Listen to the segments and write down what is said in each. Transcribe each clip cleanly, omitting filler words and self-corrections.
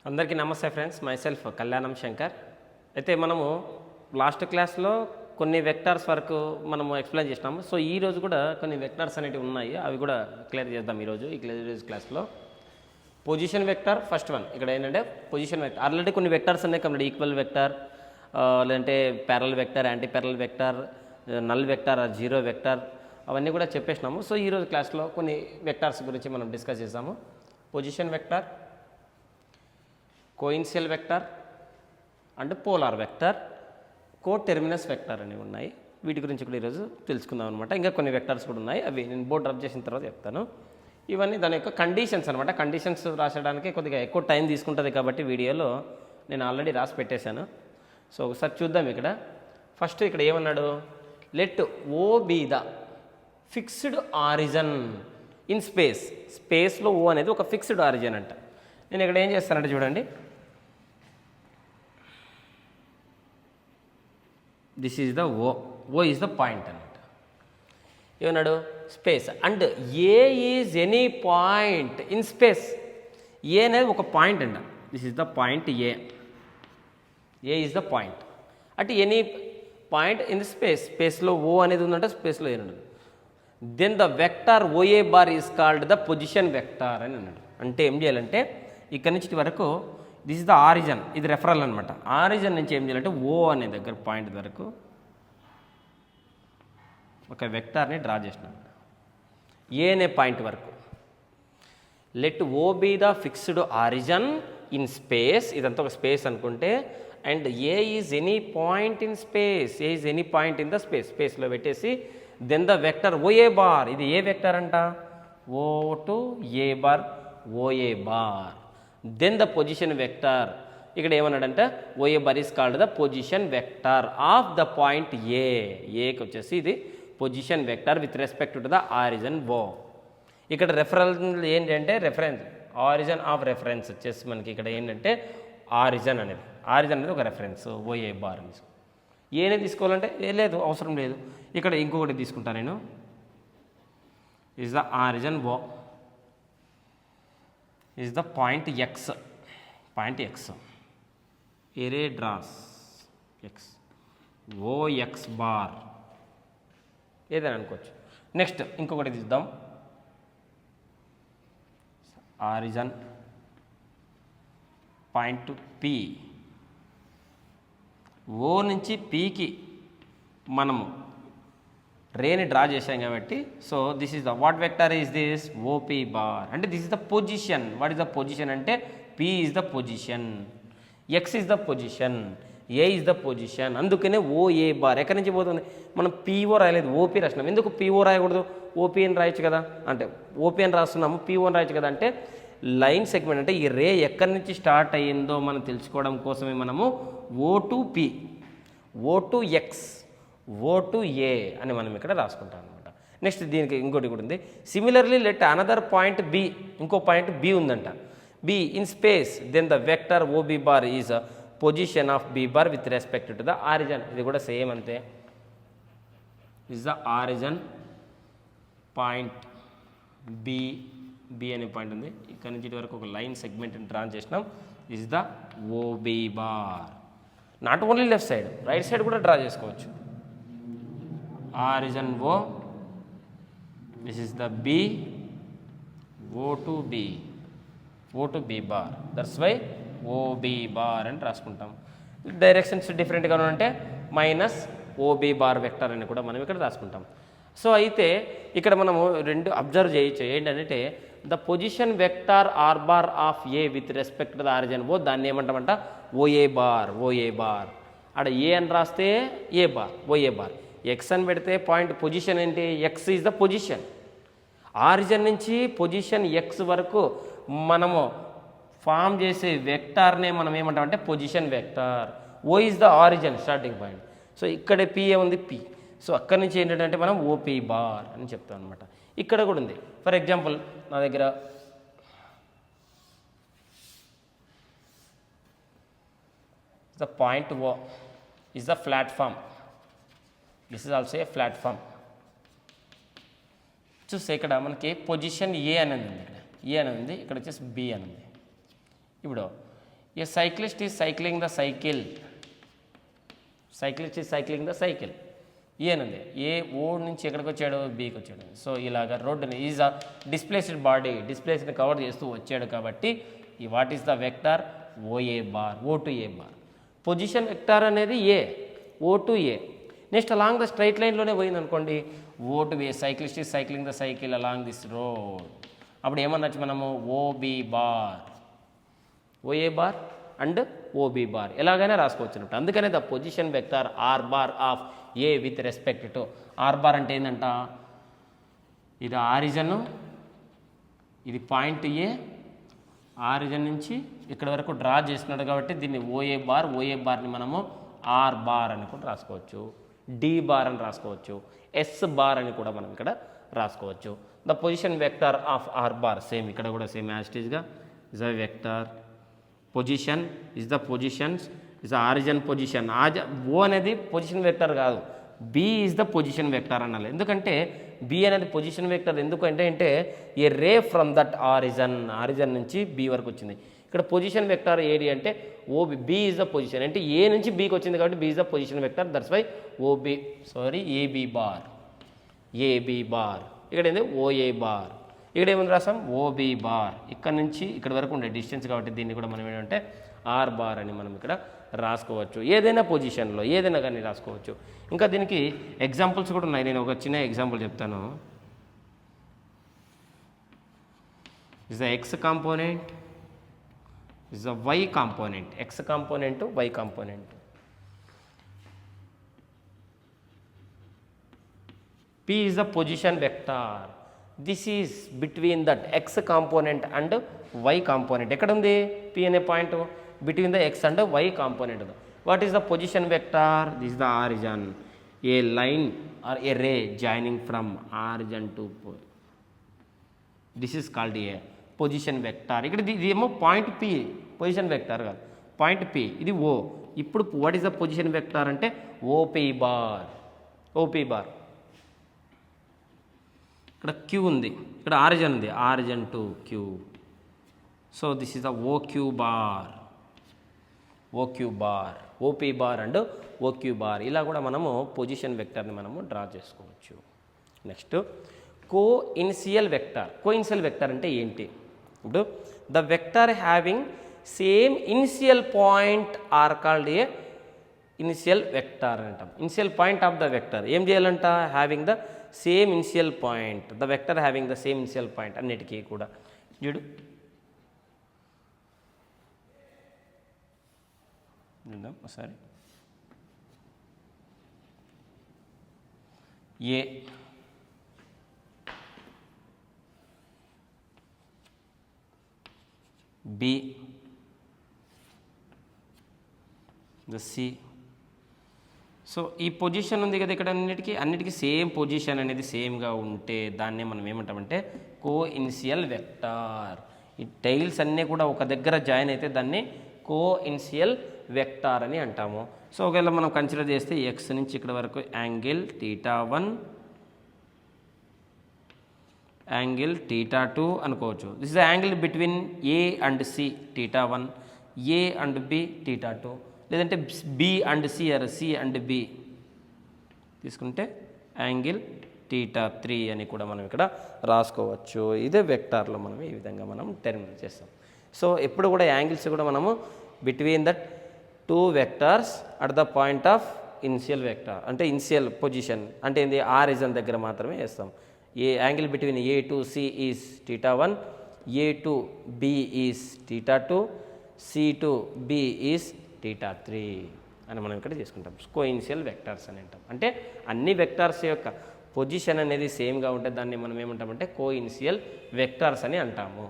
అందరికీ నమస్తే friends, my self కళ్యాణం శంకర్. అయితే మనము లాస్ట్ క్లాస్లో కొన్ని వెక్టార్స్ వరకు మనము ఎక్స్ప్లెయిన్ చేసినాము. సో ఈ రోజు కూడా కొన్ని వెక్టార్స్ అనేవి ఉన్నాయి, అవి కూడా క్లియర్ చేద్దాం ఈరోజు ఈ క్లాస్లో. Position vector first one. ఇక్కడ ఏంటంటే పొజిషన్ వెక్టార్ ఆల్రెడీ కొన్ని వెక్టార్స్ ఉన్నాయి కాబట్టి ఈక్వల్ వెక్టార్, లేదంటే parallel vector, anti parallel vector, null vector, zero vector, అవన్నీ కూడా చెప్పేసినాము. సో ఈరోజు క్లాస్లో కొన్ని వెక్టార్స్ గురించి మనం డిస్కస్ చేసాము. Position vector, coinitial vector and polar vector, coterminous vector అనేవి ఉన్నాయి. వీటి గురించి కూడా ఈరోజు తెలుసుకుందాం అనమాట. ఇంకా కొన్ని వెక్టార్స్ కూడా ఉన్నాయి, అవి నేను బోర్డ్ డ్రాప్ చేసిన తర్వాత చెప్తాను. ఇవన్నీ దాని యొక్క కండిషన్స్ అనమాట. కండిషన్స్ రాసడానికి కొద్దిగా ఎక్కువ టైం తీసుకుంటుంది కాబట్టి వీడియోలో నేను ఆల్రెడీ రాసి పెట్టేశాను. సో ఒకసారి చూద్దాం. ఇక్కడ ఫస్ట్ ఇక్కడ ఏమన్నాడు, let O be the fixed origin in space. స్పేస్లో ఓ అనేది ఒక ఫిక్స్డ్ ఆరిజన్ అంట. నేను ఇక్కడ ఏం చేస్తానంటే చూడండి, this is the O is the point అన్నమాట. ఏమన్నాడు, space and A is any point in space. A అనేది ఒక పాయింట్ అంట. This is the point A is the point at any point in the space. స్పేస్లో O అనేది ఉందంట, స్పేస్లో A అన్నాడు. Then the vector OA bar is called the position vector అని అన్నాడు. అంటే ఏం చేయాలంటే ఇక్కడ నుంచి వరకు దిస్ ఇస్ ద ఆరిజన్, ఇది రెఫరల్ అనమాట. ఆరిజన్ నుంచి ఏం చేయాలంటే ఓ అనే దగ్గర పాయింట్ వరకు ఒక వెక్టార్ని డ్రా చేసినాం. ఏ అనే పాయింట్ వరకు let O be the fixed origin in space. ఇదంతా ఒక స్పేస్ అనుకుంటే, and A is any point in space. A is any point in the space. స్పేస్లో పెట్టేసి then the vector OA bar. ఇది ఏ వెక్టర్ అంట, O to A bar, OA bar. Then the position vector. ఇక్కడ ఏమన్నాడంటే OA bar is called the position vector of the point A. ఏకి వచ్చేసి ఇది position vector with respect to the origin ఓ. ఇక్కడ reference ఏంటంటే reference, origin of reference వచ్చేసి మనకి ఇక్కడ ఏంటంటే ఆరిజన్ అనేది ఒక రెఫరెన్స్ ఓఏ బార్ అని. ఏనే తీసుకోవాలంటే లేదు, అవసరం లేదు. ఇక్కడ ఇంకొకటి తీసుకుంటాను నేను. Is the origin O is the point X. Point X ఏరే draws X, O X bar ఏదైనా అనుకోవచ్చు. నెక్స్ట్ ఇంకొకటి తీద్దాం. Origin point P. ఓ నుంచి పీకి మనము రేని డ్రా చేసాం కాబట్టి, so this is the what vector is this, OP bar. అంటే this is the position. What is the position అంటే P is the position, X is the position, A is the position. అందుకనే OA bar. ఎక్కడి నుంచి పోతుంది, మనం PO రాయలేదు, OP రాసినాం. ఎందుకు PO రాయకూడదు, ఓపీ అని రాయొచ్చు కదా. అంటే ఓపీ అని రాస్తున్నాము, పిఓ అని రాయొచ్చు కదా. అంటే లైన్ సెగ్మెంట్ అంటే ఈ రే ఎక్కడి నుంచి స్టార్ట్ అయ్యిందో మనం తెలుసుకోవడం కోసమే మనము O to P, O to X, O to A అని మనం ఇక్కడ రాసుకుంటాం అనమాట. నెక్స్ట్ దీనికి ఇంకోటి కూడా ఉంది. Similarly let another point B. ఇంకో పాయింట్ బి ఉందంట, B in space. Then the vector OB bar is position of B bar with respect to the origin. ఇది కూడా సేమ్ అంతే. Is the origin point B. B అనే point ఉంది, ఇక్కడ నుంచి ఇటు వరకు ఒక లైన్ సెగ్మెంట్ డ్రా చేసినాం. Is the OB bar. Not only left side, right side కూడా డ్రా చేసుకోవచ్చు. Origin O, this is the B, O to B, O to B bar. That's why OB bar అని రాసుకుంటాం. Directions డిఫరెంట్గా ఉంటే minus OB bar vector అని కూడా మనం ఇక్కడ రాసుకుంటాం. సో అయితే ఇక్కడ మనము రెండు అబ్జర్వ్ చేయొచ్చు. ఏంటంటే the position vector R bar of A with respect to the origin O, దాన్ని ఏమంటామంట ఓఏ బార్. ఓఏ బార్ అక్కడ ఏ అని రాస్తే A bar, OA bar. X అని పెడితే పాయింట్ పొజిషన్ ఏంటి, X is the position. Origin నుంచి పొజిషన్ ఎక్స్ వరకు మనము ఫామ్ చేసే వెక్టార్నే మనం ఏమంటామంటే position vector. O is the origin, starting point. So ఇక్కడ పి ఉంది, పి. సో అక్కడి నుంచి ఏంటంటే మనం ఓపీ బార్ అని చెప్తాం అనమాట. ఇక్కడ కూడా ఉంది. ఫర్ ఎగ్జాంపుల్ నా దగ్గర the point O is the platform. This is also a platform. చూస్తే ఇక్కడ మనకి పొజిషన్ ఏ అనేది ఉంది, ఇక్కడ ఏ అని ఉంది, ఇక్కడ వచ్చేసి బి అని ఉంది. ఇప్పుడు a cyclist is cycling the cycle. Cyclist is cycling the cycle. ఏనండి ఏ ఓ నుంచి ఎక్కడికి వచ్చాడు, బీకి వచ్చాడు. సో ఇలాగ రోడ్డుని ఈజ్ అ డిస్ప్లేస్డ్ బాడీ, డిస్ప్లేస్ని కవర్ చేస్తూ వచ్చాడు కాబట్టి ఈ what is the vector, OA bar, O to A bar. Position vector అనేది A, O to A. Next along the straight లైన్లోనే పోయింది అనుకోండి, O to A, cyclist is cycling the cycle along this road. అప్పుడు ఏమన్నచ్చు మనము, OB bar, OA bar and OB bar ఎలాగైనా రాసుకోవచ్చు అన్నట్టు. అందుకనే the position vector R bar of A with respect to. R bar అంటే ఏంటంట, ఇది ఆరిజన్, ఇది పాయింట్ ఏ, ఆరిజన్ నుంచి ఇక్కడ వరకు డ్రా చేస్తున్నాడు కాబట్టి దీన్ని ఓఏ బార్, ఓఏ బార్ని మనము ఆర్ బార్ అని కూడా రాసుకోవచ్చు, డి బార్ అని రాసుకోవచ్చు, ఎస్ బార్ అని కూడా మనం ఇక్కడ రాసుకోవచ్చు. The position vector of R bar same ఇక్కడ కూడా సేమ్ యాస్టీజ్గా is a vector. Position is the positions is the origin position. O అనేది పొజిషన్ వెక్టార్ కాదు, B is the position vector అనాలి. ఎందుకంటే బి అనేది పొజిషన్ వెక్టర్ ఎందుకు అంటే a ray from that origin, origin నుంచి బి వరకు వచ్చింది. ఇక్కడ పొజిషన్ వెక్టార్ ఏడి అంటే OB, B is the position అంటే ఏ నుంచి బీకి వచ్చింది కాబట్టి B is the position vector. That's why OB AB bar, AB bar. ఇక్కడ ఏంది ఓఏ బార్, ఇక్కడ ఏముంది రాసాం ఓబి బార్. ఇక్కడ నుంచి ఇక్కడ వరకు ఉండే డిస్టెన్స్ కాబట్టి దీన్ని కూడా మనం ఏంటంటే ఆర్ బార్ అని మనం ఇక్కడ రాసుకోవచ్చు. ఏదైనా పొజిషన్లో ఏదైనా కానీ రాసుకోవచ్చు. ఇంకా దీనికి ఎగ్జాంపుల్స్ కూడా ఉన్నాయి. నేను ఒక చిన్న ఎగ్జాంపుల్ చెప్తాను. Is the X component, is the why component, X component why component. P is the position vector. This is between that x component and y component. ఎక్కడ ఉంది P అనే point, between the x and y component. What is the position vector? This is the origin. A line or a ray joining from origin to point. This is called a position vector. ఇక్కడ ఇది ఏమో point P, position vector కాదు, point P, ఇది O. ఇప్పుడు what is the position vector అంటే OP bar, OP bar. ఇక్కడ Q ఉంది, ఇక్కడ ఆరిజన్ ఉంది, origin to Q. So this is the OQ bar, OQ bar, OP bar and OQ bar. ఇలా కూడా మనము పొజిషన్ వెక్టర్ని మనము డ్రా చేసుకోవచ్చు. Next co initial vector. Co initial vector అంటే ఏంటి? ఇప్పుడు the vector having same initial point are called a initial vector అంటాం. Initial point of the vector ఏం చేయాలంట, having the same initial point, the vector having the same initial point. అన్నిటికీ కూడా చూడు ఒకసారి A B the C. So ఈ position ఉంది కదా ఇక్కడ అన్నిటికీ సేమ్ పొజిషన్ అనేది సేమ్గా ఉంటే దాన్నే మనం ఏమంటామంటే కో ఇనిషియల్ వెక్టార్. ఈ టైల్స్ అన్నీ కూడా ఒక దగ్గర జాయిన్ అయితే దాన్ని కో ఇనిషియల్ వెక్టార్ అని అంటాము. సో ఒకవేళ మనం కన్సిడర్ చేస్తే ఎక్స్ నుంచి ఇక్కడ వరకు యాంగిల్ θ1, యాంగిల్ θ2 అనుకోవచ్చు. This is the angle between A and C θ1, A and B θ2, లేదంటే B and C or C and B తీసుకుంటే యాంగిల్ θ3 అని కూడా మనం ఇక్కడ రాసుకోవచ్చు. ఇదే వెక్టార్లో మనం ఈ విధంగా మనం టెర్మినేట్ చేస్తాం. సో ఎప్పుడు కూడా యాంగిల్స్ కూడా మనము between that two vectors at the point of initial vector అంటే ఇనిషియల్ పొజిషన్ అంటే ఏంది ఆరిజన్ దగ్గర మాత్రమే వేస్తాం. A angle between A to C is θ1, A to B is θ2, C to B is θ3 అని మనం ఇక్కడ తీసుకుంటాం. కోఇనిషియల్ వెక్టార్స్ అని అంటాం. అంటే అన్ని వెక్టార్స్ యొక్క పొజిషన్ అనేది సేమ్గా ఉంటే దాన్ని మనం ఏమంటామంటే కోఇనిషియల్ వెక్టార్స్ అని అంటాము.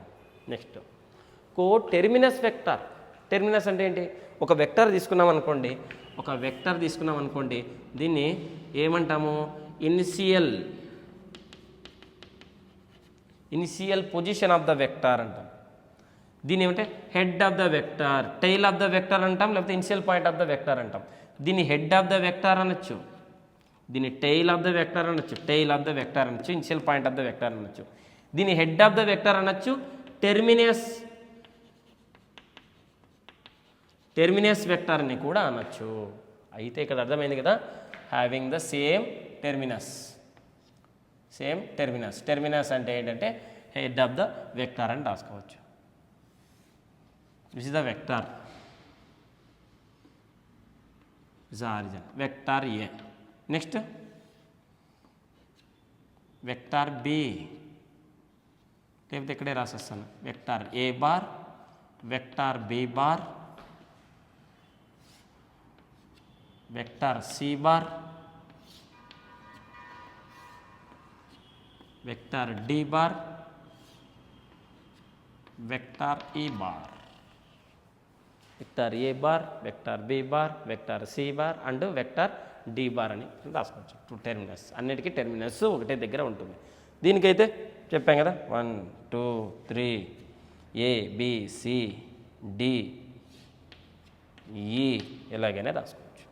Next co terminus vector. Terminus అంటే ఏంటి? ఒక వెక్టార్ తీసుకున్నాం అనుకోండి, దీన్ని ఏమంటాము initial position of the vector అంటాం. దీని ఏమంటే head of the vector, tail of the vector అంటాం, లేకపోతే initial point of the vector అంటాం. దీన్ని హెడ్ ఆఫ్ ద వెక్టార్ అనొచ్చు, దీన్ని టైల్ ఆఫ్ ద వెక్టార్ అనొచ్చు, initial point of the vector అనొచ్చు. దీన్ని హెడ్ ఆఫ్ ద వెక్టార్ అనొచ్చు, టెర్మినస్ టెర్మినస్ వెక్టార్ అని కూడా అనొచ్చు. అయితే ఇక్కడ అర్థమైంది కదా, having the same terminus. Terminus అంటే ఏంటంటే హెడ్ ఆఫ్ ద వెక్టార్ అని రాసుకోవచ్చు. This is the vector, is the origin, vector A. Next vector B, లేకపోతే ఇక్కడే రాసేస్తాను. Vector A bar, vector B bar, vector C bar, vector D bar, vector E bar. Vector A bar, vector B bar, vector C bar and vector D bar అని రాసుకోవచ్చు. 2 terminus, అన్నిటికీ terminus ఒకటే దగ్గర ఉంటుంది. దీనికైతే చెప్పాం కదా 1 2 3 ఏ బి సి డి ఈ ఎలాగైనా రాసుకోవచ్చు.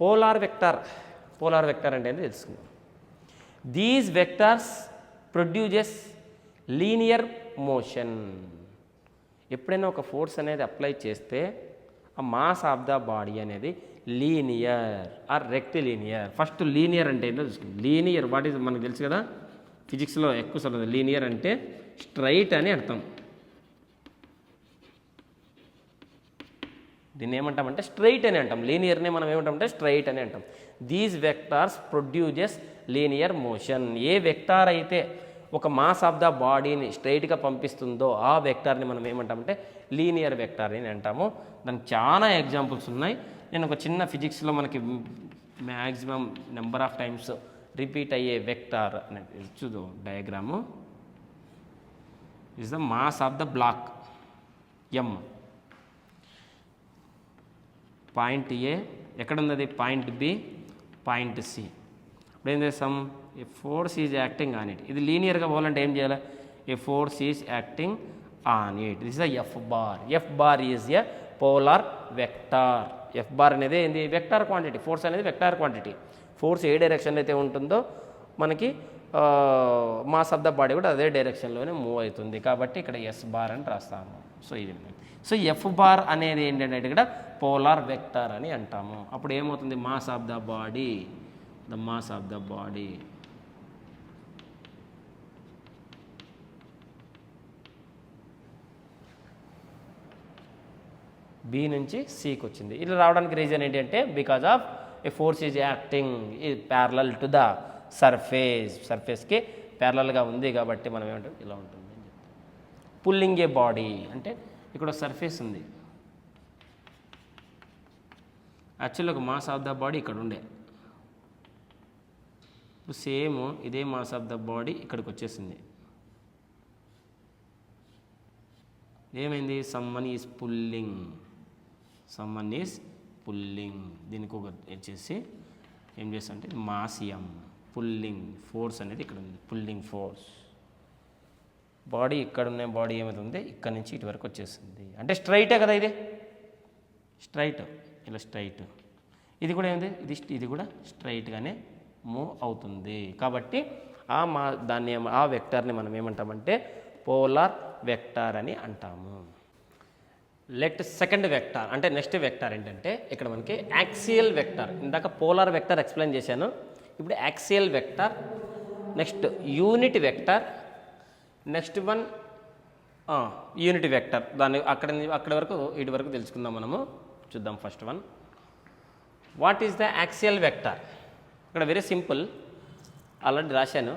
పోలార్ వెక్టార్ అంటే ఏంటో తెలుసుకుందాం. These vectors produces linear motion. ఎప్పుడైనా ఒక ఫోర్స్ అనేది అప్లై చేస్తే ఆ మాస్ ఆఫ్ ద బాడీ అనేది linear or rectilinear. First linear అంటే ఏంటో చూసుకుందాం. లీనియర్ వాట్ ఈజ్ మనకు తెలుసు కదా, ఫిజిక్స్లో ఎక్కువ సార్లు లీనియర్ అంటే స్ట్రైట్ అని అర్థం. దీన్ని ఏమంటామంటే స్ట్రైట్ అని అంటాం. లీనియర్ని మనం ఏమంటామంటే స్ట్రైట్ అని అంటాం. These vectors produces linear motion. A vector అయితే ఒక మాస్ ఆఫ్ ద బాడీని స్ట్రైట్గా పంపిస్తుందో ఆ వెక్టార్ని మనం ఏమంటామంటే లీనియర్ వెక్టార్ అని అంటాము. దానికి చాలా ఎగ్జాంపుల్స్ ఉన్నాయి. నేను ఒక చిన్న ఫిజిక్స్లో మనకి maximum number of times repeat అయ్యే వెక్టార్ అనేది చూద్దాం. Diagram is the mass of the block M. Point A ఎక్కడ ఉన్నది, పాయింట్ బి, పాయింట్ సి. ఇప్పుడు ఏం చేస్తాం, a force is acting on it. ఇది లీనియర్గా పోవాలంటే ఏం చేయాలి, a force is acting on it. This is the F bar. F bar is a polar vector. F bar అనేది ఏంది, వెక్టార్ క్వాంటిటీ. ఫోర్స్ అనేది వెక్టార్ క్వాంటిటీ. ఫోర్స్ ఏ డైరెక్షన్లో అయితే ఉంటుందో మనకి మాస్ ఆఫ్ ద బాడీ కూడా అదే డైరెక్షన్లోనే మూవ్ అవుతుంది. కాబట్టి ఇక్కడ ఎస్ బార్ అని రాస్తాము. సో ఎఫ్ బార్ అనేది ఏంటంటే ఇక్కడ పోలార్ వెక్టార్ అని అంటాము. అప్పుడు ఏమవుతుంది, mass of the body, the mass of the body B నుంచి సికి వచ్చింది. ఇలా రావడానికి రీజన్ ఏంటంటే because of a force is acting parallel to the సర్ఫేస్కి ప్యారలల్గా ఉంది కాబట్టి మనం ఏమంటాం ఇలా ఉంటుంది అని చెప్తాం. పుల్లింగ్ ఏ బాడీ అంటే ఇక్కడ సర్ఫేస్ ఉంది. యాక్చువల్లీ ఒక మాస్ ఆఫ్ ద బాడీ ఇక్కడ ఉండే, ఇప్పుడు సేమ్ ఇదే మాస్ ఆఫ్ ద బాడీ ఇక్కడికి వచ్చేసింది. ఏమైంది, సమ్మన్ ఈజ్ పుల్లింగ్. దీనికి ఒక వచ్చేసి ఏం చేస్తామంటే మాస్ ఎం, పుల్లింగ్ ఫోర్స్ అనేది ఇక్కడ ఉంది. పుల్లింగ్ ఫోర్స్ బాడీ ఇక్కడ ఉన్న బాడీ ఏమవుతుంది, ఇక్కడ నుంచి ఇటు వరకు వచ్చేస్తుంది. అంటే స్ట్రైటే కదా, ఇది స్ట్రైట్, ఇలా స్ట్రైట్. ఇది కూడా ఏంది, ఇది కూడా స్ట్రైట్గానే మూవ్ అవుతుంది. కాబట్టి ఆ వెక్టార్ని మనం ఏమంటామంటే పోలార్ వెక్టార్ అని అంటాము. సెకండ్ వెక్టార్ అంటే నెక్స్ట్ వెక్టార్ ఏంటంటే ఇక్కడ మనకి యాక్సియల్ వెక్టార్. ఇందాక పోలార్ వెక్టార్ ఎక్స్ప్లెయిన్ చేశాను, ఇప్పుడు axial vector, next unit vector, next one unit vector. దాన్ని అక్కడి వరకు ఇటు వరకు తెలుసుకుందాం మనము. చూద్దాం first one, what is the axial vector. ఇక్కడ వెరీ సింపుల్, ఆల్రెడీ రాశాను.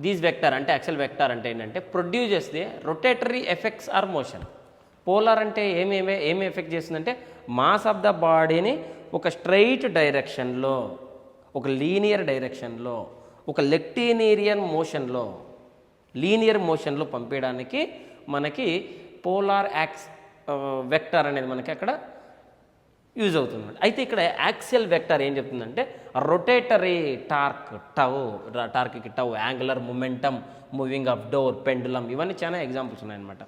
దీస్ వెక్టార్ అంటే యాక్సియల్ వెక్టార్ అంటే ఏంటంటే produces the rotatory effects are motion. Polar అంటే ఏమి ఎఫెక్ట్ చేస్తుందంటే మాస్ ఆఫ్ ద బాడీని ఒక స్ట్రైట్ డైరెక్షన్లో, ఒక లీనియర్ డైరెక్షన్లో, ఒక లెక్టీనియర్ మోషన్లో, లీనియర్ మోషన్లో పంపించడానికి మనకి పోలార్ వెక్టార్ అనేది మనకి అక్కడ యూజ్ అవుతుంది. అయితే ఇక్కడ యాక్సియల్ వెక్టార్ ఏం చెప్తుందంటే రొటేటరీ టార్క్కి tau, angular momentum, moving of door, pendulum, ఇవన్నీ చాలా ఎగ్జాంపుల్స్ ఉన్నాయన్నమాట.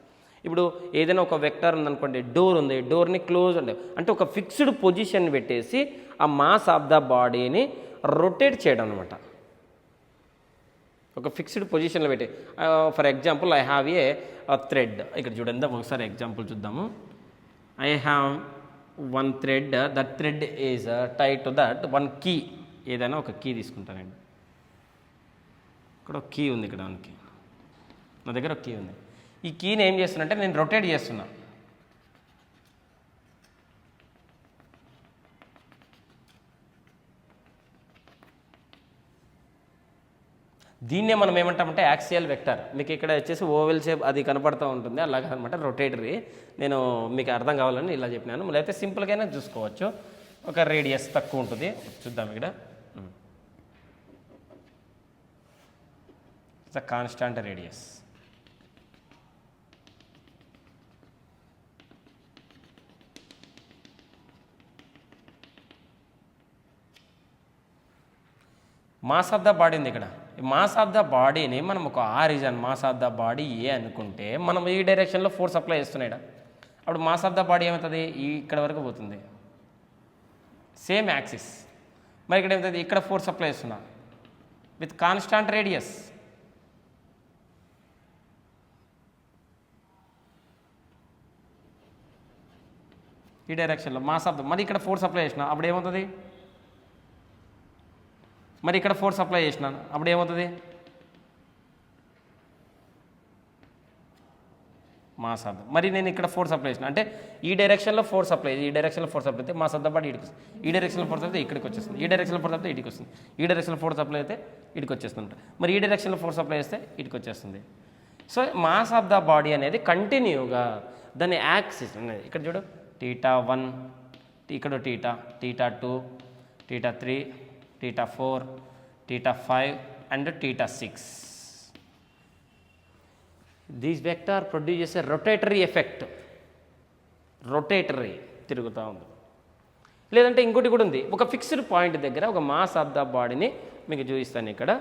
ఇప్పుడు ఏదైనా ఒక వెక్టార్ ఉందనుకోండి, డోర్ ఉంది, డోర్ని క్లోజ్ అంటే ఒక ఫిక్స్డ్ పొజిషన్ పెట్టేసి ఆ మాస్ ఆఫ్ ద బాడీని రొటేట్ చేయడం అనమాట. ఒక ఫిక్స్డ్ పొజిషన్లో పెట్టి, for example I have a thread. ఇక్కడ చూడండి ఒకసారి ఎగ్జాంపుల్ చూద్దాము. I have one thread, that thread is tied to that one key. ఏదైనా ఒక కీ తీసుకుంటానండి. ఇక్కడ ఒక కీ ఉంది, ఇక్కడ మనకి నా దగ్గర ఒక కీ ఉంది. ఈ కీని ఏం చేస్తున్నా అంటే నేను రొటేట్ చేస్తున్నా. దీన్నే మనం ఏమంటామంటే యాక్సియల్ వెక్టర్. మీకు ఇక్కడ వచ్చేసి ఓవెల్ షేప్ అది కనపడుతూ ఉంటుంది, అలాగే అనమాట రొటేటరీ. నేను మీకు అర్థం కావాలని ఇలా చెప్పినాను. లేకపోతే సింపుల్గానే చూసుకోవచ్చు. ఒక రేడియస్ తక్కువ ఉంటుంది, చూద్దాం. ఇక్కడ it's a constant radius. Mass of the body ఉంది ఇక్కడ. మాస్ ఆఫ్ ద బాడీని మనం ఒక origin mass of the body A అనుకుంటే మనం ఈ డైరెక్షన్లో ఫోర్స్ అప్లై చేస్తున్నాయి. అప్పుడు మాస్ ఆఫ్ ద బాడీ ఏమవుతుంది, ఇక్కడ వరకు పోతుంది, సేమ్ యాక్సిస్. మరి ఇక్కడ ఏమవుతుంది, ఇక్కడ ఫోర్స్ అప్లై చేస్తున్నా విత్ కాన్స్టాంట్ రేడియస్. ఈ డైరెక్షన్లో మాస్ ఆఫ్ ద, మరి ఇక్కడ ఫోర్స్ అప్లై చేసిన అప్పుడు ఏమవుతుంది, మరి ఇక్కడ ఫోర్స్ అప్లై చేసినాను అప్పుడు ఏమవుతుంది, మాస్ ఆఫ్ ద. మరి నేను ఇక్కడ ఫోర్స్ అప్లై చేసిన అంటే ఈ డైరెక్షన్లో ఫోర్స్ అప్లై, ఈ డైరెక్షన్లో ఫోర్స్ అప్లై అయితే మాస్ ఆఫ్ ద బాడీ ఇడికి వస్తుంది. ఈ డైరెక్షన్లో ఫోర్స్ అయితే ఇక్కడికి వచ్చేస్తుంది. ఈ డైరెక్షన్లో ఫోర్స్ అయితే ఇటుకి వస్తుంది. ఈ డైరెక్షన్లో ఫోర్స్ అప్లై అయితే ఇటుకి వచ్చేస్తుంది. మరి ఈ డైరెక్షన్లో ఫోర్స్ అప్లై చేస్తే ఇటుకి వచ్చేస్తుంది. So mass of the body అనేది కంటిన్యూగా దాని యాక్సిస్ అనేది ఇక్కడ చూడు, θ1, ఇక్కడ θ2, θ3, θ4, θ5 and θ6. This vector produces a rotatory effect. Rotatory తిరుగుతూ ఉంది. లేదంటే ఇంకోటి కూడా ఉంది, ఒక ఫిక్స్డ్ పాయింట్ దగ్గర ఒక మాస్ ఆఫ్ ద బాడీని మీకు చూపిస్తాను. ఇక్కడ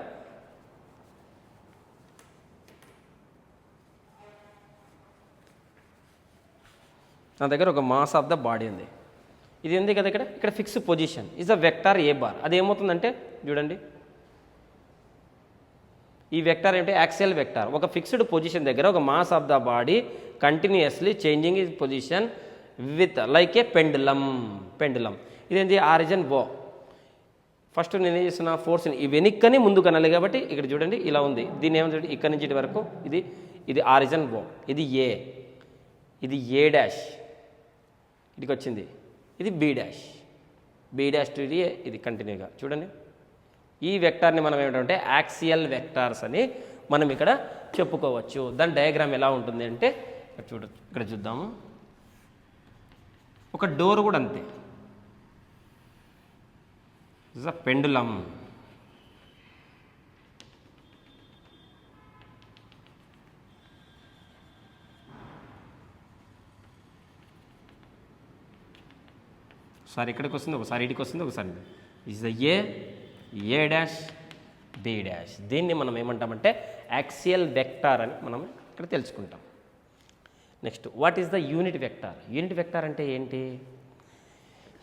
నా దగ్గర ఒక మాస్ ఆఫ్ ద బాడీ ఉంది. ఇది ఉంది కదా, ఇక్కడ fix position is a vector A bar. అది ఏమవుతుందంటే చూడండి, ఈ వెక్టార్ ఏంటి, యాక్సియల్ వెక్టార్. ఒక ఫిక్స్డ్ పొజిషన్ దగ్గర ఒక mass of the body continuously changing is position with like A pendulum. ఇదేంటి, ఆరిజిన్ ఓ. ఫస్ట్ నేను ఏం చేస్తున్నా, ఫోర్స్ని ఈ వెనుక్కని ముందుకు అనాలి కాబట్టి ఇక్కడ చూడండి ఇలా ఉంది. దీన్ని ఏమంటే ఇక్కడ నుంచి ఇటు వరకు ఇది ఆరిజిన్ ఓ, ఇది ఏ, ఇది ఏ డాష్, ఇదికి వచ్చింది, ఇది బి డాష్ టు ఇది కంటిన్యూగా చూడండి. ఈ వెక్టార్ని మనం ఏమిటంటే యాక్సియల్ వెక్టార్స్ అని మనం ఇక్కడ చెప్పుకోవచ్చు. దాని డయాగ్రామ్ ఎలా ఉంటుంది అంటే ఇక్కడ చూద్దాము. ఒక డోర్ కూడా అంతే, ఇట్స్ అ పెండులం. ఒకసారి ఇక్కడికి వస్తుంది, ఒకసారి ఇటుకి వస్తుంది, ఒకసారి is the A dash B dash. దీన్ని మనం ఏమంటామంటే యాక్సియల్ వెక్టార్ అని మనం ఇక్కడ తెలుసుకుంటాం. Next, what is the unit vector? Unit vector అంటే ఏంటి?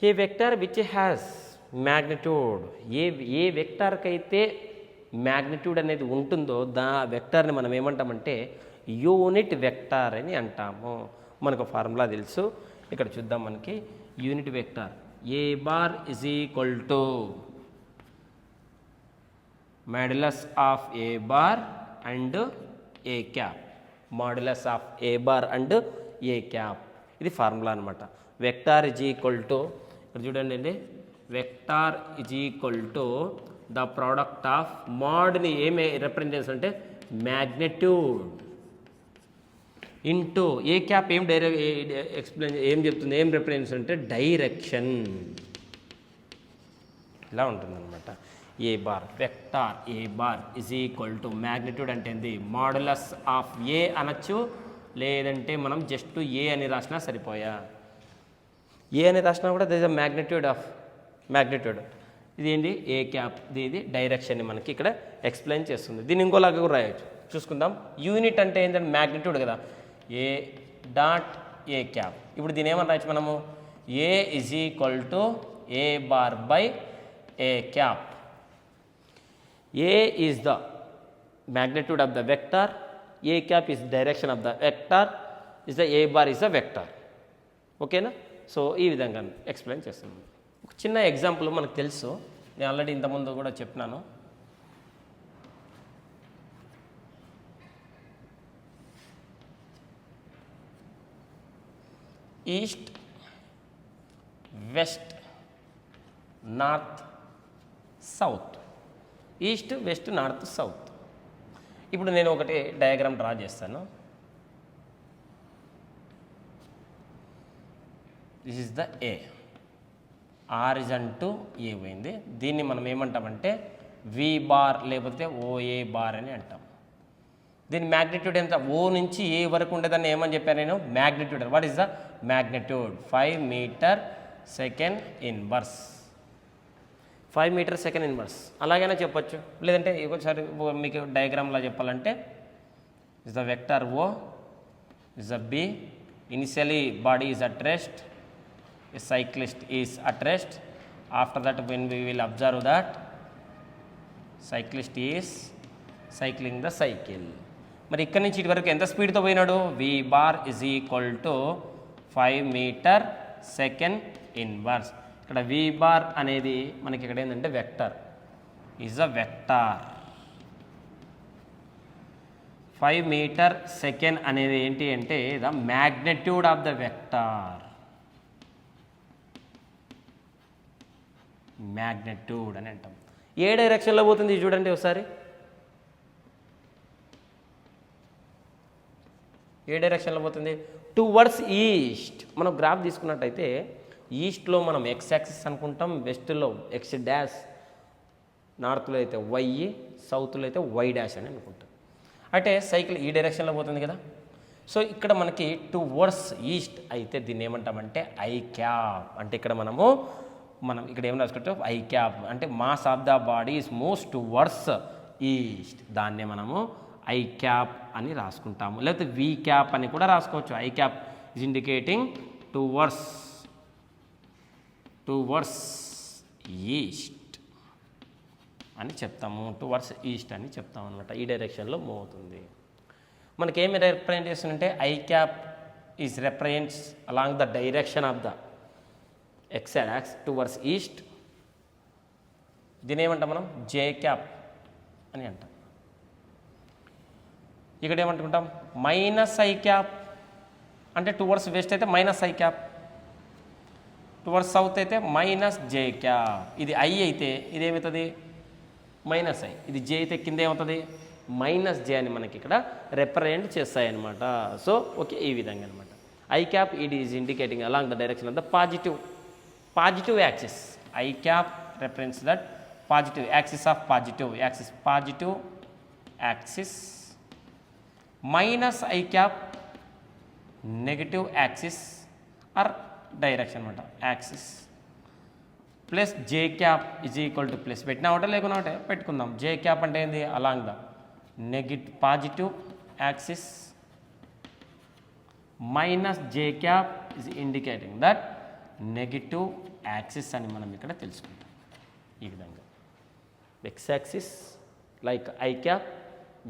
A vector which has magnitude. ఏ వెక్టార్కి అయితే మ్యాగ్నిట్యూడ్ అనేది ఉంటుందో వెక్టార్ని మనం ఏమంటామంటే యూనిట్ వెక్టార్ అని అంటాము. మనకు ఫార్ములా తెలుసు, ఇక్కడ చూద్దాం. మనకి unit vector A bar is equal to modulus of A bar and A cap. Modulus of A bar and A cap, ఇది ఫార్ములా అనమాట. వెక్టార్ ఇజ్ ఈక్వల్ టు, ఇక్కడ చూడండి అండి, vector is equal to the product of మాడ్ని ఏమి represent అంటే magnitude into A cap ఏం explain ఏం చెప్తుంది, ఏం రిప్రజెంట్స్ అంటే డైరెక్షన్. ఇలా ఉంటుందన్నమాట. A bar, vector A bar is equal to magnitude అంటే ఏంది, మాడ్యులస్ ఆఫ్ ఏ అనొచ్చు, లేదంటే మనం జస్ట్ ఏ అని రాసినా సరిపోయా. ఏ అని రాసినా కూడా this is magnitude of magnitude. ఇది ఏంటి, ఏ క్యాప్, ఇది డైరెక్షన్ని మనకి ఇక్కడ ఎక్స్ప్లెయిన్ చేస్తుంది. దీన్ని ఇంకోలాగా కూడా రాయొచ్చు, చూసుకుందాం. యూనిట్ అంటే ఏంటంటే మ్యాగ్నిట్యూడ్ కదా, ఏ డాట్ ఏ క్యాప్. ఇప్పుడు దీని ఏమని రాయొచ్చు మనము, A is equal to A bar by A cap. A is the magnitude of the vector, a cap is direction of the vector, is the a bar is a vector. ఓకేనా? So ఈ విధంగా explain చేస్తున్నాను. ఒక చిన్న example మనకు తెలుసు, నేను already ఇంతకుముందు కూడా చెప్పినాను. East, west, north, south. East, west, north, south. ఇప్పుడు నేను ఒకటి డయాగ్రామ్ డ్రా చేస్తాను. This is the A. Origin to A పోయింది. దీన్ని మనం ఏమంటామంటే వి బార్ లేకపోతే ఓఏ బార్ అని అంటాం. దీని మ్యాగ్నిట్యూడ్ ఎంత? ఓ నుంచి ఏ వరకు ఉండేదాన్ని ఏమని చెప్పాను నేను? Magnitude. What is the magnitude? 5 metre second inverse. 5 metre second inverse అలాగైనా చెప్పొచ్చు. లేదంటే ఒకసారి మీకు డయాగ్రామ్లో చెప్పాలంటే is the vector O, is the B. Initially body is at rest, a cyclist is at rest. After that, when we will observe that cyclist is cycling the cycle. మరి ఇక్కడ నుంచి ఇటు వరకు ఎంత స్పీడ్తో పోయినాడు? V bar is equal to 5 metre second inverse. ఇక్కడ V bar అనేది మనకి ఇక్కడ ఏంటంటే vector, is a vector. 5 metre second అనేది ఏంటి అంటే the magnitude of the vector. Magnitude అని అంటాం. ఏ డైరెక్షన్లో పోతుంది చూడండి ఒకసారి. ఏ డైరెక్షన్లో పోతుంది? Towards east. మనం గ్రాఫ్ తీసుకున్నట్టయితే ఈస్ట్లో మనం ఎక్స్ యాక్సిస్ అనుకుంటాం, వెస్ట్లో ఎక్స్ డాష్, నార్త్లో అయితే వై, సౌత్లో అయితే వై డాష్ అని అనుకుంటాం. అంటే సైకిల్ ఈ డైరెక్షన్లో పోతుంది కదా. సో ఇక్కడ మనకి టువర్డ్స్ ఈస్ట్ అయితే దీన్ని ఏమంటామంటే ఐ క్యాప్. అంటే ఇక్కడ మనం ఇక్కడ ఏం రాసుకుంటే ఐ క్యాప్ అంటే mass of the body is moves towards east. దాన్నే మనము ఐ క్యాప్ అని రాసుకుంటాము. లేకపోతే వి క్యాప్ అని కూడా రాసుకోవచ్చు. I cap is indicating towards east అని చెప్తాము. టువర్డ్స్ ఈస్ట్ అని చెప్తాము అనమాట. ఈ డైరెక్షన్లో మూవ్ అవుతుంది. మనకేమి రిప్రజెంట్ చేస్తుందంటే I cap is represents along the direction of the X axis towards east. దీని ఏమంటాం మనం? జే క్యాప్ అని అంటాం. ఇక్కడ ఏమంటుకుంటాం? మైనస్ ఐ క్యాప్ అంటే టువర్డ్స్ వెస్ట్ అయితే minus I cap, towards south అయితే మైనస్ జే క్యాప్. ఇది ఐ అయితే ఇది ఏమవుతుంది? Minus I. ఇది జే అయితే కింద ఏమవుతుంది? మైనస్ జే అని మనకి ఇక్కడ రిప్రజెంట్ చేస్తాయి అనమాట. సో ఓకే, ఈ విధంగా అనమాట. I cap it is indicating along the direction of the positive axis. I cap represents that positive axis of positive axis. Minus I cap negative axis or direction anamata axis. Plus J cap is equal to plus పెట్టినా ఒకటే లేకున్నా ఒకటే పెట్టుకుందాం. J cap అంటే ఏంది? along the negative positive axis. Minus J cap is indicating that negative axis అని మనం ఇక్కడ తెలుసుకుంటాం. ఈ విధంగా X axis like I cap,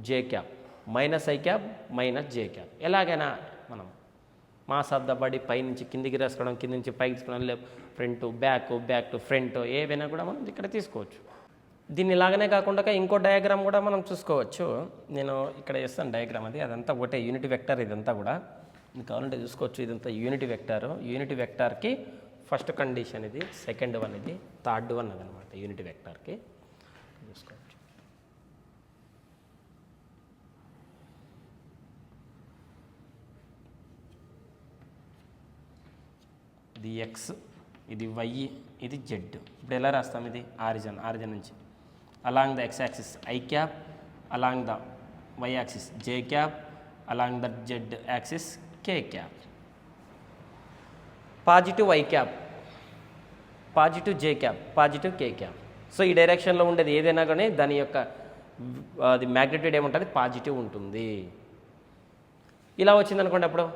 J cap, minus I cap, minus J cap. ఎలాగైనా మనం మాస్ ఆఫ్ ద బాడీ పై నుంచి కిందికి రాసుకోవడం, కింద నుంచి పైకి తీసుకోవడం, లేదు ఫ్రంట్ బ్యాక్ టు ఫ్రంట్, ఏవైనా కూడా మనం ఇక్కడ తీసుకోవచ్చు. దీన్ని ఇలాగనే కాకుండా ఇంకో డయాగ్రామ్ కూడా మనం చూసుకోవచ్చు. నేను ఇక్కడ చేస్తాను డయాగ్రామ్. అదంతా ఒకటే యూనిట్ వెక్టర్. ఇదంతా కూడా మీకు కావాలంటే చూసుకోవచ్చు. ఇదంతా యూనిట్ వెక్టార్. యూనిట్ వెక్టార్కి ఫస్ట్ కండిషన్ ఇది, సెకండ్ వన్ ఇది, థర్డ్ వన్ అదనమాట. యూనిట్ వెక్టార్కి చూసుకోవచ్చు. ఇది ఎక్స్, ఇది వై, ఇది జెడ్. ఇప్పుడు ఎలా రాస్తాం? ఇది ఆరిజన్ నుంచి along the X axis I cap, along the Y axis J cap, along the Z axis K cap. Positive I cap, positive J cap, positive K cap. So ఈ డైరెక్షన్లో ఉండేది ఏదైనా కానీ దాని యొక్క అది మ్యాగ్నిట్యూడ్ ఏముంటుంది? పాజిటివ్ ఉంటుంది. ఇలా వచ్చిందనుకోండి అప్పుడు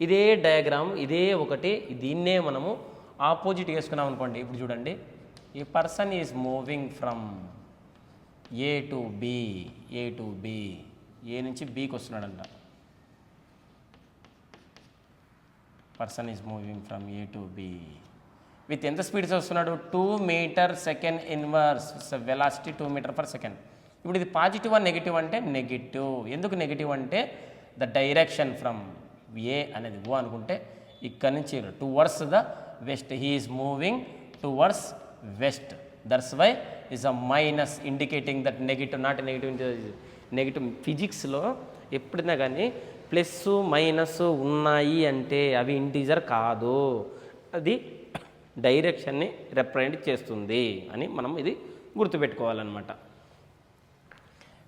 ఇదే డయాగ్రామ్, ఇదే ఒకటి, దీన్నే మనము ఆపోజిట్ వేసుకున్నాం అనుకోండి. ఇప్పుడు చూడండి, ఈ person is moving from A to B, A నుంచి బీకి వస్తున్నాడంట. Person is moving from A to B with ఎంత స్పీడ్స్ వస్తున్నాడు 2 metre second inverse velocity 2 metre per second. ఇప్పుడు ఇది పాజిటివ్ అని నెగిటివ్ అంటే నెగిటివ్. ఎందుకు నెగిటివ్ అంటే ద డైరెక్షన్ ఫ్రమ్ ఏ అనేది ఓ అనుకుంటే ఇక్కడ నుంచి towards the west, he is moving towards west, that's why is a minus indicating that negative, not negative. Negative ఫిజిక్స్లో ఎప్పుడైనా కానీ ప్లస్ మైనస్ ఉన్నాయి అంటే అవి ఇంటీజర్ కాదు, అది డైరెక్షన్ని రిప్రజెంట్ చేస్తుంది అని మనం ఇది గుర్తుపెట్టుకోవాలన్నమాట.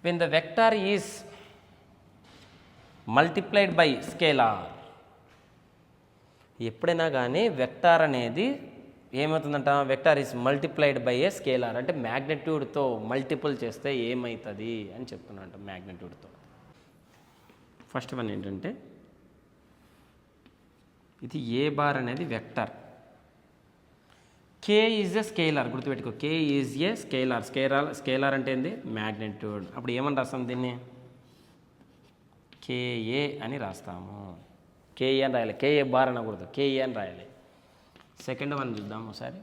When the vector is multiplied by scalar, ఎప్పుడైనా కానీ వెక్టార్ అనేది ఏమవుతుందంట, vector is multiplied by a scalar అంటే మ్యాగ్నిట్యూడ్తో మల్టిపుల్ చేస్తే ఏమవుతుంది అని చెప్తున్నట్ట. మ్యాగ్నిట్యూడ్తో ఫస్ట్ వన్ ఏంటంటే ఇది ఏ బార్ అనేది vector, K is a scalar, గుర్తుపెట్టుకో కే ఈజ్ ఏ స్కేలార్. స్కేలార్ అంటే ఏంది మ్యాగ్నిట్యూడ్. అప్పుడు ఏమని రాస్తాం దీన్ని, కేఏ అని రాస్తాము. కేఏ అని రాయాలి, కేఏ బార్ అనకూడదు, కేఏ అని రాయాలి. సెకండ్ వన్ చూద్దాం ఒకసారి.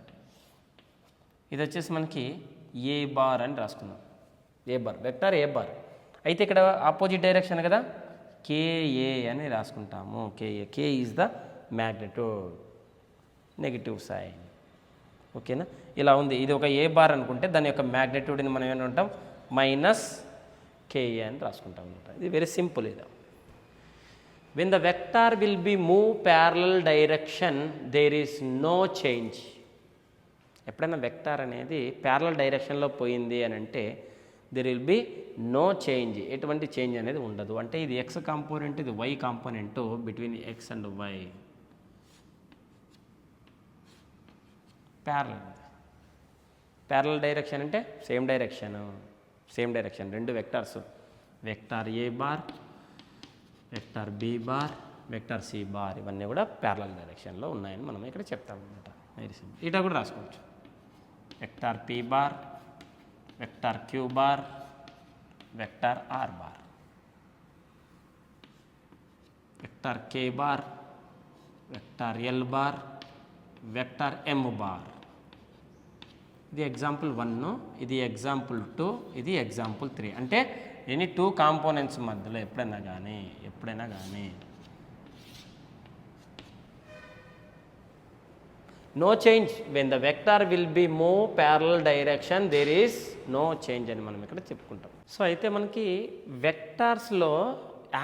ఇది వచ్చేసి మనకి ఏ బార్ అని రాసుకుందాం. A bar vector A bar అయితే ఇక్కడ ఆపోజిట్ డైరెక్షన్ కదా, కేఏ అని రాసుకుంటాము. KA, K is the magnitude, negative sign. ఓకేనా, ఇలా ఉంది. ఇది ఒక ఏ బార్ అనుకుంటే దాని యొక్క మ్యాగ్నిట్యూడ్ని మనం ఏమంటాం మైనస్ కేఏ అని రాసుకుంటాం అనమాట. ఇది వెరీ సింపుల్. ఇది when the vector will be move parallel direction there is no change. ఎప్పుడైనా వెక్టార్ అనేది ప్యారలల్ డైరెక్షన్లో పోయింది అని అంటే there will be no change, ఎటువంటి చేంజ్ అనేది ఉండదు. అంటే ఇది ఎక్స్ కాంపోనెంట్, ఇది Y component, between X and Y parallel direction అంటే సేమ్ డైరెక్షన్ రెండు vectors, vector A bar, vector B bar, vector C bar, ఇవన్నీ కూడా ప్యారలల్ డైరెక్షన్లో ఉన్నాయని మనం ఇక్కడ చెప్తాం అనమాట. Very simple. ఇటా కూడా రాసుకోవచ్చు. Vector P bar, vector Q bar, vector R bar, vector K bar, vector L bar, vector M bar. ఇది ఎగ్జాంపుల్ 1, ఇది ఎగ్జాంపుల్ 2, ఇది ఎగ్జాంపుల్ 3. అంటే ఎనీ 2 కాంపోనెంట్స్ మధ్యలో ఎప్పుడైనా కానీ no change, when the vector will be move parallel direction there is no change అని మనం ఇక్కడ చెప్పుకుంటాం. సో అయితే మనకి వెక్టార్స్లో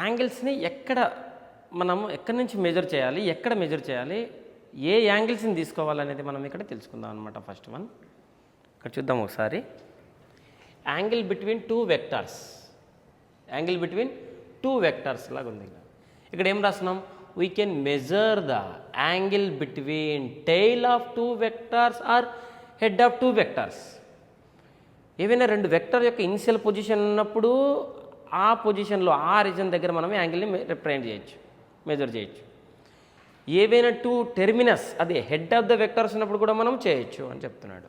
యాంగిల్స్ని ఎక్కడి నుంచి మెజర్ చేయాలి, ఎక్కడ మెజర్ చేయాలి, ఏ యాంగిల్స్ని తీసుకోవాలనేది మనం ఇక్కడ తెలుసుకుందాం అనమాట. ఫస్ట్ వన్ ఇక్కడ చూద్దాం ఒకసారి. యాంగిల్ బిట్వీన్ టూ వెక్టార్స్ లాగా ఉంది. ఇక్కడ ఏం రాస్తున్నాం, we can measure the angle between tail of 2 vectors or head of 2 vectors. ఏవైనా 2 వెక్టర్ యొక్క ఇనిషియల్ పొజిషన్ ఉన్నప్పుడు ఆ పొజిషన్లో ఆ రీజన్ దగ్గర మనం యాంగిల్ని రిప్రజెంట్ చేయొచ్చు, మెజర్ చేయొచ్చు. ఏవైనా 2 టెర్మినస్, అదే హెడ్ ఆఫ్ ద వెక్టార్స్ ఉన్నప్పుడు కూడా మనం చేయొచ్చు అని చెప్తున్నాడు.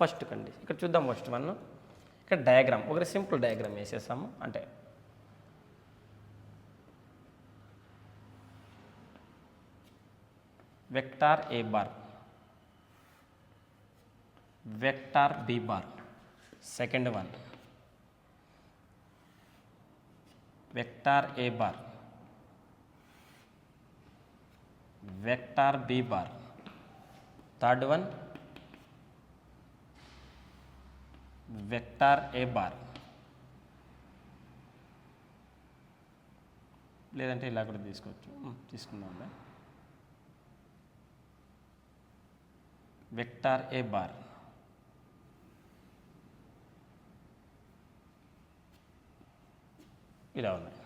ఫస్ట్ కండిషన్ ఇక్కడ చూద్దాం. ఫస్ట్ వన్ ఇక్కడ డయాగ్రామ్, ఒకటి సింపుల్ డయాగ్రామ్ వేసేసాము. అంటే vector A bar, vector B bar, second one vector A bar, vector B bar, third one vector A bar, లేదంటే ఇలా కూడా తీసుకుందాం. వెక్టార్ ఏ బార్, ఇలా ఉన్నాయి.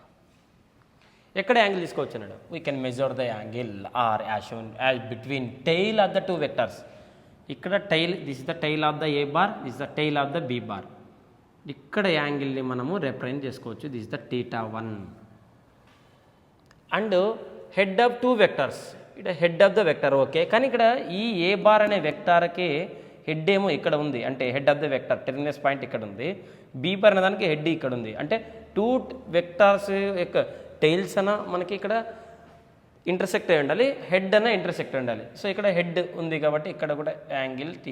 ఎక్కడ యాంగిల్ తీసుకోవచ్చు అన్నాడు, we can measure the angle or as between tail of the 2 vectors. ఇక్కడ tail, this is the tail of the A bar, this the tail of the B bar. ఇక్కడ యాంగిల్ని మనము represent చేసుకోవచ్చు. This the θ1 and head of 2 vectors. ఇక్కడ head of the vector okay, కానీ ఇక్కడ ఈ ఏ bar అనే వెక్టార్కి హెడ్ ఏమో ఇక్కడ ఉంది, అంటే head of the vector terminus point ఇక్కడ ఉంది. బి బార్ అనే దానికి హెడ్ ఇక్కడ ఉంది. అంటే 2 వెక్టార్స్ యొక్క టైల్స్ అన్న మనకి ఇక్కడ ఇంటర్సెక్ట్ అయి ఉండాలి, హెడ్ అన్న ఇంటర్సెక్ట్ ఉండాలి. సో ఇక్కడ హెడ్ ఉంది కాబట్టి ఇక్కడ కూడా యాంగిల్ θ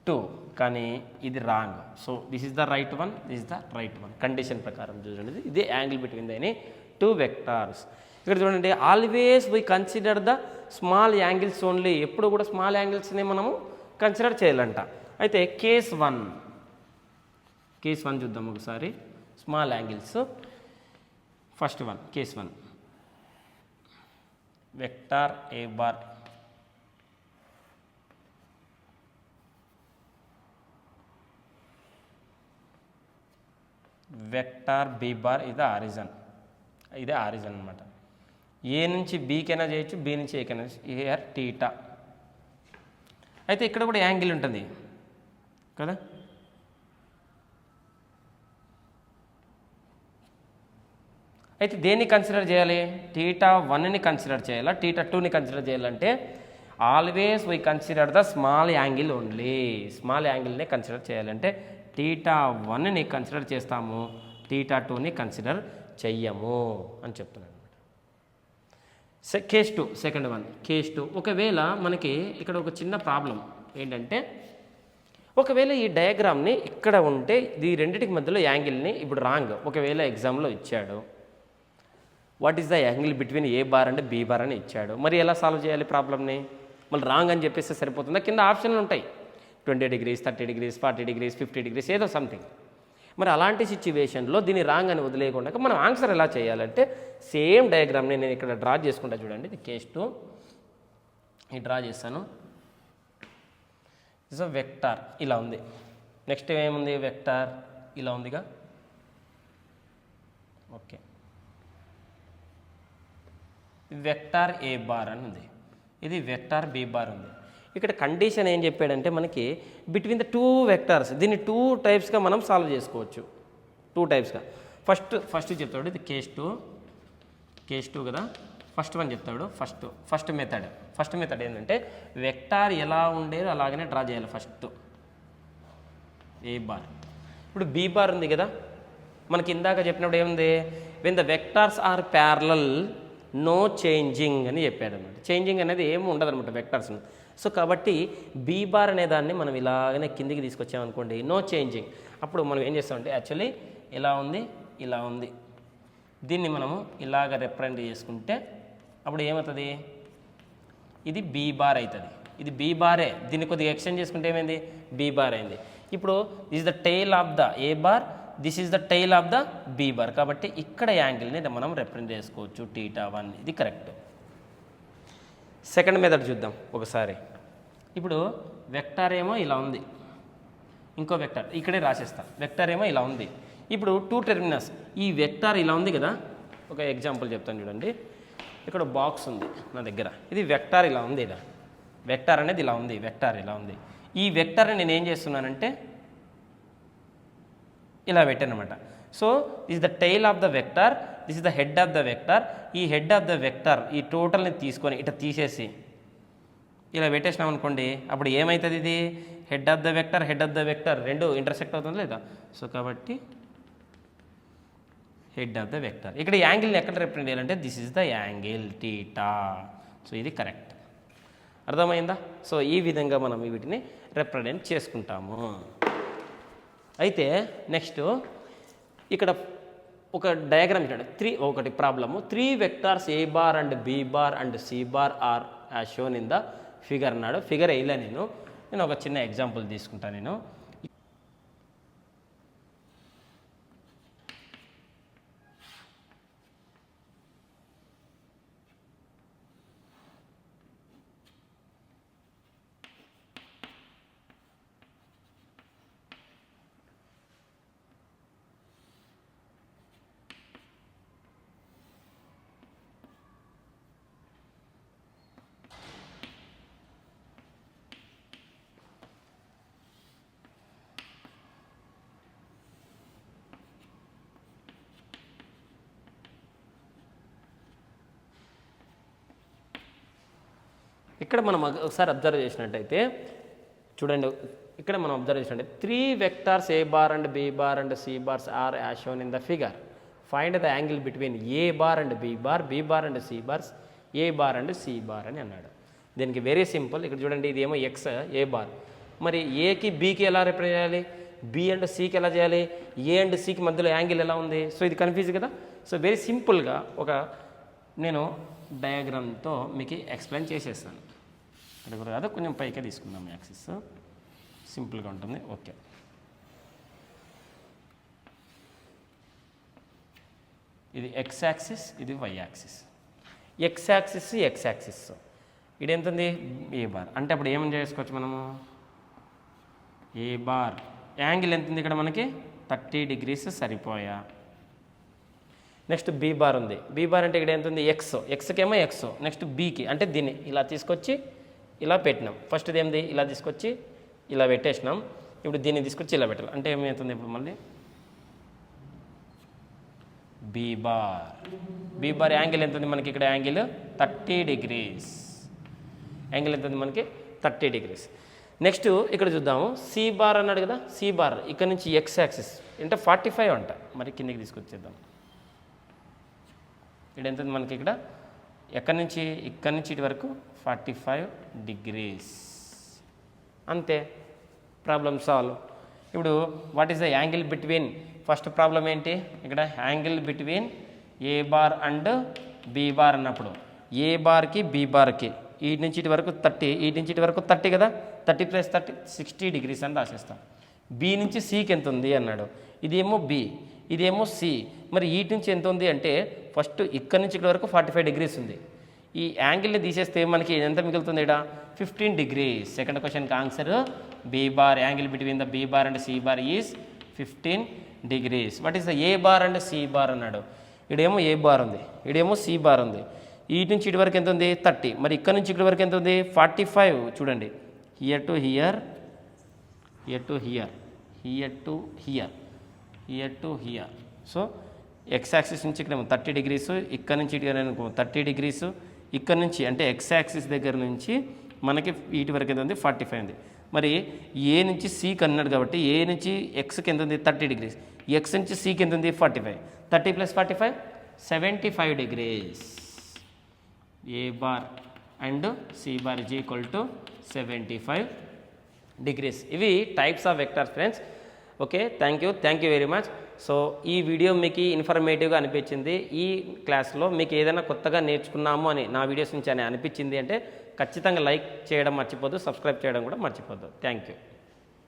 2, కానీ ఇది wrong. So this is the right one, this is the right one. Condition ప్రకారం చూడండి, ఇదే యాంగిల్ బిట్వీన్ దని 2 వెక్టార్స్. ఇక్కడ చూడండి, always we consider the small angles only. ఎప్పుడు కూడా స్మాల్ యాంగిల్స్ని మనము కన్సిడర్ చేయాలంట. అయితే కేస్ 1 చూద్దాం ఒకసారి. Small angles, first one case 1, vector A bar vector B bar ఇది ఆరిజన్, ఇదే ఆరిజన్ అనమాట. ఏ నుంచి బీకైనా చేయొచ్చు, బి నుంచి ఏకైనా ఏఆర్ టీటా. అయితే ఇక్కడ కూడా యాంగిల్ ఉంటుంది కదా. అయితే దేన్ని కన్సిడర్ చేయాలి? θ 1ని కన్సిడర్ చేయాలా, θ 2ని కన్సిడర్ చేయాలంటే always we consider the small angle only. Small యాంగిల్ని కన్సిడర్ చేయాలంటే θ 1ని కన్సిడర్ చేస్తాము, θ 2ని కన్సిడర్ చెయ్యము అని చెప్తున్నాను అనమాట. Case 2, second one case 2. ఒకవేళ మనకి ఇక్కడ ఒక చిన్న ప్రాబ్లం ఏంటంటే, ఒకవేళ ఈ డయాగ్రామ్ని ఇక్కడ ఉంటే ఈ రెండింటికి మధ్యలో యాంగిల్ని ఇప్పుడు రాంగ్ ఒకవేళ ఎగ్జామ్లో ఇచ్చాడు, what is the angle between A bar and B bar అని ఇచ్చాడు. మరి ఎలా సాల్వ్ చేయాలి ప్రాబ్లమ్ని? మళ్ళీ రాంగ్ అని చెప్పేస్తే సరిపోతుందా? కింద ఆప్షన్లు ఉంటాయి, 20 degrees, 30 degrees, 40 degrees, 50 degrees, ఏదో సంథింగ్. మరి అలాంటి సిచ్యువేషన్లో దీన్ని రాంగ్ అని వదిలేయకుండా మనం ఆన్సర్ ఎలా చేయాలంటే, సేమ్ డయాగ్రామ్ని నేను ఇక్కడ డ్రా చేసుకుంటా చూడండి. ఇది కేస్ 2 ఈ డ్రా చేస్తాను. ఇస్ అ వెక్టార్ ఇలా ఉంది. నెక్స్ట్ ఏముంది? వెక్టార్ ఇలా ఉందిగా. ఓకే, వెక్టార్ ఏ బార్ అని ఉంది, ఇది వెక్టార్ బి బార్ ఉంది. ఇక్కడ కండిషన్ ఏం చెప్పాడంటే మనకి బిట్వీన్ ద 2 వెక్టార్స్, దీన్ని 2 టైప్స్గా మనం సాల్వ్ చేసుకోవచ్చు. 2 టైప్స్గా. ఫస్ట్ చెప్తాడు, ఇది కేస్ 2 కదా. ఫస్ట్ వన్ చెప్తాడు. ఫస్ట్ మెథడ్ ఏంటంటే వెక్టార్ ఎలా ఉండేదో అలాగనే డ్రా చేయాలి. ఫస్ట్ ఏ బార్, ఇప్పుడు బి బార్ ఉంది కదా. మనకి ఇందాక చెప్పినప్పుడు ఏముంది? When the vectors are parallel no changing అని చెప్పాడు అనమాట. చేంజింగ్ అనేది ఏమి ఉండదు అనమాట వెక్టార్స్ని. సో కాబట్టి బీ బార్ అనే దాన్ని మనం ఇలాగనే కిందికి తీసుకొచ్చామనుకోండి, నో చేంజింగ్. అప్పుడు మనం ఏం చేస్తామంటే యాక్చువల్లీ ఇలా ఉంది, దీన్ని మనము ఇలాగ రిప్రజెంట్ చేసుకుంటే అప్పుడు ఏమవుతుంది? ఇది బీ బార్ అవుతుంది. ఇది బీ బారే. దీన్ని కొద్దిగా ఎక్స్టెండ్ చేసుకుంటే ఏమైంది? బీ బార్ అయింది. ఇప్పుడు this is the tail of the A bar, this is the tail of the be bar. కాబట్టి ఇక్కడ యాంగిల్ని మనం రిప్రజెంట్ చేసుకోవచ్చు, θ 1. ఇది కరెక్ట్. సెకండ్ మెథడ్ చూద్దాం ఒకసారి. ఇప్పుడు వెక్టార్ ఏమో ఇలా ఉంది, ఇంకో వెక్టార్ ఇక్కడే రాసేస్తా. వెక్టార్ ఏమో ఇలా ఉంది. ఇప్పుడు 2 టెర్మినల్స్, ఈ వెక్టార్ ఇలా ఉంది కదా. ఒక ఎగ్జాంపుల్ చెప్తాను చూడండి. ఇక్కడ బాక్స్ ఉంది నా దగ్గర, ఇది వెక్టార్ ఇలా ఉంది. ఇలా వెక్టార్ అనేది ఇలా ఉంది, వెక్టార్ ఇలా ఉంది. ఈ వెక్టార్ని నేను ఏం చేస్తున్నానంటే ఇలా పెట్టాను అనమాట. So this the tail of the vector, this is the head of the vector. ఈ హెడ్ ఆఫ్ ద వెక్టార్ ఈ టోటల్ని తీసుకొని ఇట్లా తీసేసి ఇలా పెట్టేసినాం అనుకోండి, అప్పుడు ఏమవుతుంది? ఇది హెడ్ ఆఫ్ ద వెక్టార్ రెండు ఇంటర్సెక్ట్ అవుతుంది లేదా? సో కాబట్టి హెడ్ ఆఫ్ ద వెక్టార్. ఇక్కడ యాంగిల్ని ఎక్కడ రిప్రజెంట్ చేయాలంటే this is the angle θ. So ఇది కరెక్ట్. అర్థమైందా? సో ఈ విధంగా మనం వీటిని రిప్రజెంట్ చేసుకుంటాము. అయితే నెక్స్ట్ ఇక్కడ ఒక డయాగ్రామ్ ఇచ్చాడు. ఒకటి problem, 3 vectors A bar and B bar and C bar are as shown in the figure అన్నాడు. ఫిగర్ వేయలే నేను ఒక చిన్న ఎగ్జాంపుల్ తీసుకుంటాను నేను. ఇక్కడ మనం ఒకసారి అబ్జర్వ్ చేసినట్టయితే చూడండి, ఇక్కడ మనం అబ్జర్వ్ చేసినట్టు 3 vectors A bar and B bar and C bars are as shown in the figure. Find the angle between A bar and B bar, B bar and C bars, A bar and C bar అని అన్నాడు. దీనికి very simple. ఇక్కడ చూడండి, ఇది ఏమో X, ఏ bar. మరి ఏకి బీకి ఎలా రిప్రజెంట్ చేయాలి, బి అండ్ సికి ఎలా చేయాలి, ఏ అండ్ సికి మధ్యలో యాంగిల్ ఎలా ఉంది? సో ఇది కన్ఫ్యూజ్ కదా. సో వెరీ సింపుల్గా ఒక నేను డయాగ్రామ్తో మీకు ఎక్స్ప్లెయిన్ చేసేస్తాను. ఇక్కడ కూడా కాదు, కొంచెం పైకే తీసుకుందాం యాక్సిస్, సింపుల్గా ఉంటుంది. ఓకే, ఇది ఎక్స్ యాక్సిస్, ఇది Y axis. X axis X axis, ఇది ఎంత ఉంది, ఏ బార్. అంటే అప్పుడు ఏమని చేసుకోవచ్చు మనము, ఏ బార్ యాంగిల్ ఎంత ఉంది ఇక్కడ మనకి 30 degrees సరిపోయా. నెక్స్ట్ బీ బార్ ఉంది. బీ బార్ అంటే ఇక్కడ ఎంత ఉంది, ఎక్స్, ఎక్స్కేమో ఎక్స్. నెక్స్ట్ బీకి అంటే దీన్ని ఇలా తీసుకొచ్చి ఇలా పెట్టినాం. ఫస్ట్ ఇది ఏంది, ఇలా తీసుకొచ్చి ఇలా పెట్టేసినాం. ఇప్పుడు దీన్ని తీసుకొచ్చి ఇలా పెట్టాలి. అంటే ఏమవుతుంది ఇప్పుడు మళ్ళీ be bar. Be bar angle ఎంత ఉంది మనకి, ఇక్కడ యాంగిల్ 30 degrees. యాంగిల్ ఎంత ఉంది మనకి 30 degrees. నెక్స్ట్ ఇక్కడ చూద్దాము, సి బార్ అన్నాడు కదా. సి బార్ ఇక్కడ నుంచి ఎక్స్ యాక్సిస్ అంటే 45 అంట. మరి కిందకి తీసుకొచ్చేద్దాం. ఇక్కడ ఎంత ఉంది మనకి, ఇక్కడ ఎక్కడి నుంచి ఇటు వరకు 45 degrees. అంతే, ప్రాబ్లమ్ సాల్వ్. ఇప్పుడు what is the angle between, first problem ఏంటి, ఇక్కడ angle between A bar and B bar అన్నప్పుడు ఏ బార్కి బి బార్కి ఈ నుంచి ఇటు వరకు 30, ఈ నుంచి ఇటు వరకు 30 కదా. 30 + 30 60 degrees అని రాసేస్తాం. బి నుంచి సికి ఎంత ఉంది అన్నాడు. ఇదేమో బి, ఇదేమో సి. మరి ఈ నుంచి ఎంత ఉంది అంటే ఫస్ట్ ఇక్కడ నుంచి ఇక్కడ వరకు 45 degrees ఉంది. ఈ యాంగిల్ని తీసేస్తే మనకి ఎంత మిగులుతుంది, ఇక్కడ 15 degrees. సెకండ్ క్వశ్చన్కి answer B bar, angle between the B bar and C bar is 15 degrees. What is the A bar and C bar అన్నాడు. ఇడేమో ఏ బార్ ఉంది, ఇడేమో సి బార్ ఉంది. ఈ నుంచి ఇటు వరకు ఎంత ఉంది 30. మరి ఇక్కడ నుంచి ఇక్కడ వరకు ఎంత ఉంది 45. చూడండి, here to hear, here to hear, here to hear, here to hear. So X axis నుంచి ఇక్కడ 30 degrees, ఇక్కడ నుంచి ఇటు 30 degrees. ఇక్కడ నుంచి అంటే ఎక్స్ యాక్సిస్ దగ్గర నుంచి మనకి ఇటు వరకు ఎంత ఉంది 45 ఉంది. మరి ఏ నుంచి సికి అన్నాడు కాబట్టి ఏ నుంచి ఎక్స్కి ఎంత ఉంది 30 degrees. ఎక్స్ నుంచి సికి ఎంత ఉంది 45. 30 + 45 75 degrees. A bar and C bar is equal to 75 degrees. ఇవి types of vectors friends. Okay, thank you very much. So ఈ వీడియో మీకు ఇన్ఫర్మేటివ్గా అనిపించింది, ఈ క్లాస్లో మీకు ఏదైనా కొత్తగా నేర్చుకున్నాము అని నా వీడియోస్ నుంచి అని అనిపించింది అంటే ఖచ్చితంగా లైక్ చేయడం మర్చిపోద్దు, సబ్స్క్రైబ్ చేయడం కూడా మర్చిపోద్దు. Thank you.